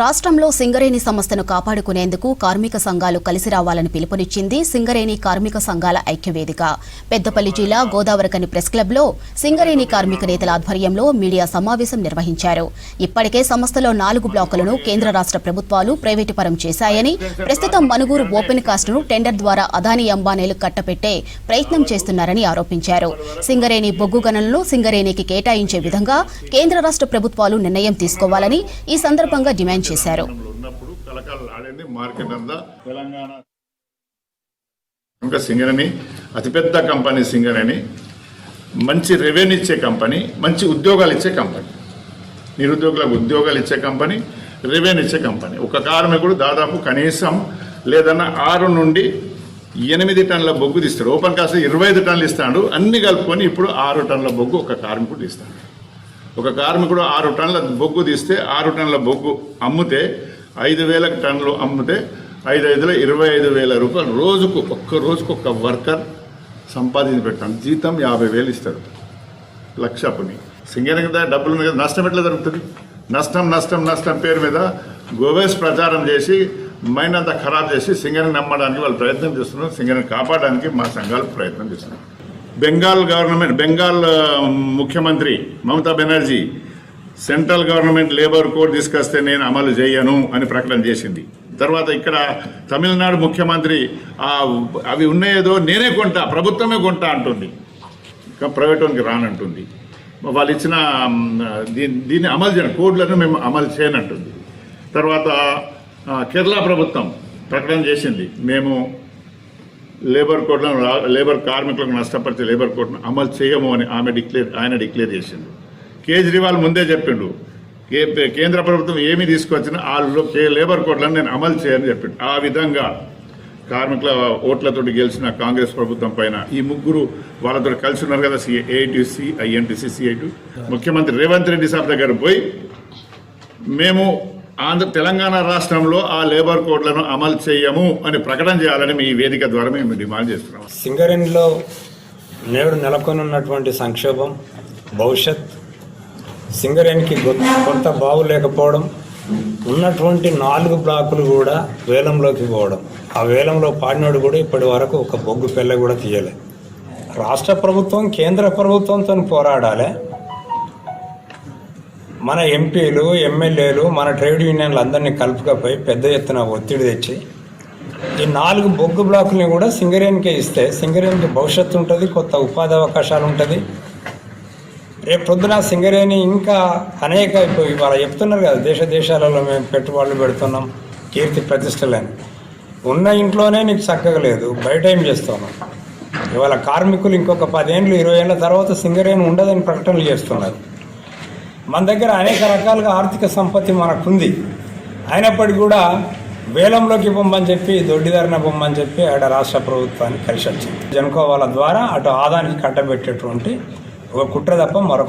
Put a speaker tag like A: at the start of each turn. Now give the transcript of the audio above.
A: రాష్ట్రంలో సింగరేణి సంస్థను కాపాడుకునేందుకు కార్మిక సంఘాలు కలిసి రావాలని పిలుపునిచ్చింది సింగరేణి కార్మిక సంఘాల ఐక్యవేదిక. పెద్దపల్లి జిల్లా గోదావరికని ప్రెస్ క్లబ్లో సింగరేణి కార్మిక నేతల ఆధ్వర్యంలో మీడియా సమావేశం నిర్వహించారు. ఇప్పటికే సంస్థలో 4 బ్లాకులను కేంద్ర రాష్ట్ర ప్రభుత్వాలు ప్రైవేటు పరం చేశాయని, ప్రస్తుతం మనుగూరు ఓపెన్ కాస్ట్ను టెండర్ ద్వారా అదానీ అంబానీలు కట్టపెట్టే ప్రయత్నం చేస్తున్నారని ఆరోపించారు. సింగరేణి బొగ్గు గనులను సింగరేణికి కేటాయించే విధంగా కేంద్ర రాష్ట్ర ప్రభుత్వాలు నిర్ణయం తీసుకోవాలని ఈ సందర్భంగా డిమాండ్ చేశారు.
B: సింగరేణి అతిపెద్ద కంపెనీ, సింగరేణి మంచి రెవెన్యూ ఇచ్చే కంపెనీ, మంచి ఉద్యోగాలు ఇచ్చే కంపెనీ, నిరుద్యోగులకు ఉద్యోగాలు ఇచ్చే కంపెనీ, రెవెన్యూ ఇచ్చే కంపెనీ. ఒక కార్మికుడు దాదాపు కనీసం లేదన్నా 6 నుండి 8 టన్నుల బొగ్గు తీస్తాడు. ఓపెన్ కాస్ట్ 25 టన్నులు ఇస్తాడు. అన్ని కలుపుకొని ఇప్పుడు 6 టన్నుల బొగ్గు ఒక కార్మికుడు ఇస్తాడు. ఒక కార్మికుడు 6 టన్నుల బొగ్గు తీస్తే 6 టన్నుల బొగ్గు అమ్మితే 5,000 టన్నులు అమ్మితే 5,500 25,000 రూపాయలు రోజుకు, ఒక్క రోజుకు ఒక వర్కర్ సంపాదించి పెట్టాను. జీతం 50,000 ఇస్తాడు. లక్ష పని. సింగరేణి కదా డబ్బుల మీద నష్టం ఎట్లా జరుగుతుంది? నష్టం పేరు మీద గోవేస్ ప్రచారం చేసి మైండ్ అంతా ఖరాబ్ చేసి సింగరేణి నమ్మడానికి వాళ్ళు ప్రయత్నం చేస్తున్నారు. సింగరేణి కాపాడడానికి మా సంఘాలు ప్రయత్నం చేస్తున్నారు. బెంగాల్ ముఖ్యమంత్రి Mamata Banerjee central government labour code తీసుకొస్తే నేను అమలు చేయను అని ప్రకటన చేసింది. తర్వాత ఇక్కడ తమిళనాడు ముఖ్యమంత్రి అవి ఉన్నాయేదో నేనే కొంటా, ప్రభుత్వమే కొంటా అంటుంది, ప్రైవేట్ వానికి రానంటుంది. వాళ్ళు ఇచ్చిన దీన్ని అమలు చేయను, కోడ్లను మేము అమలు చేయనంటుంది. తర్వాత కేరళ ప్రభుత్వం ప్రకటన చేసింది, మేము లేబర్ కార్మికులకు నష్టపరిచే లేబర్ కోడ్ను అమలు చేయము అని ఆయన డిక్లేర్ చేసిండు. కేజ్రీవాల్ ముందే చెప్పిండు, కేంద్ర ప్రభుత్వం ఏమి తీసుకొచ్చినా వాళ్ళు లేబర్ కోడ్లను నేను అమలు చేయని చెప్పిండు. ఆ విధంగా కార్మికుల ఓట్లతో గెలిచిన కాంగ్రెస్ ప్రభుత్వం పైన ఈ ముగ్గురు వాళ్ళతో కలిసి ఉన్నారు కదా, ఏఐటీసీ, ఐఎన్టీసీ, సిఐటి, ముఖ్యమంత్రి రేవంత్ రెడ్డి సాబ్ దగ్గర పోయి మేము తెలంగాణ రాష్ట్రంలో ఆ లేబర్ కోడ్లను అమలు చేయము అని ప్రకటన చేయాలని మీ వేదిక ద్వారా మేము డిమాండ్ చేస్తున్నాం.
C: సింగరేణిలో నేడు నెలకొని ఉన్నటువంటి సంక్షోభం, భవిష్యత్, సింగరేణికి కొంత బాగులేకపోవడం, ఉన్నటువంటి 4 బ్లాకులు కూడా వేలంలోకి పోవడం, ఆ వేలంలో పాడినోడు కూడా ఇప్పటి వరకు ఒక బొగ్గు పెళ్ళ కూడా తీయలే. రాష్ట్ర ప్రభుత్వం కేంద్ర ప్రభుత్వంతో పోరాడాలి. మన ఎంపీలు, ఎమ్మెల్యేలు, మన ట్రేడ్ యూనియన్లు అందరినీ కలుపుకపోయి పెద్ద ఎత్తున ఒత్తిడి తెచ్చి ఈ 4 బొగ్గు బ్లాకుల్ని కూడా సింగరేణికే ఇస్తే సింగరేణికి భవిష్యత్తు ఉంటుంది, కొత్త ఉపాధి అవకాశాలు ఉంటుంది. రేపు పొద్దున సింగరేణి ఇంకా అనేక ఇవాళ చెప్తున్నారు కదా, దేశాలలో మేము పెట్టుబడులు పెడుతున్నాం, కీర్తి ప్రతిష్టలని. ఉన్న ఇంట్లోనే నీకు చక్కగా లేదు, బయట ఏం చేస్తున్నాం? ఇవాళ కార్మికులు ఇంకొక 10 ఏళ్ళు 20 ఏళ్ళ తర్వాత సింగరేణి ఉండదని ప్రకటనలు చేస్తున్నారు. మన దగ్గర అనేక రకాలుగా ఆర్థిక సంపత్తి మనకుంది. అయినప్పటికీ కూడా వేలంలోకి పొమ్మని చెప్పి, దొడ్డిదారిన పొమ్మని చెప్పి అక్కడ రాష్ట్ర ప్రభుత్వాన్ని కలిసి వచ్చింది. జనుకో వాళ్ళ ద్వారా అటు ఆదానికి కట్టబెట్టేటువంటి ఒక కుట్ర తప్ప మరొక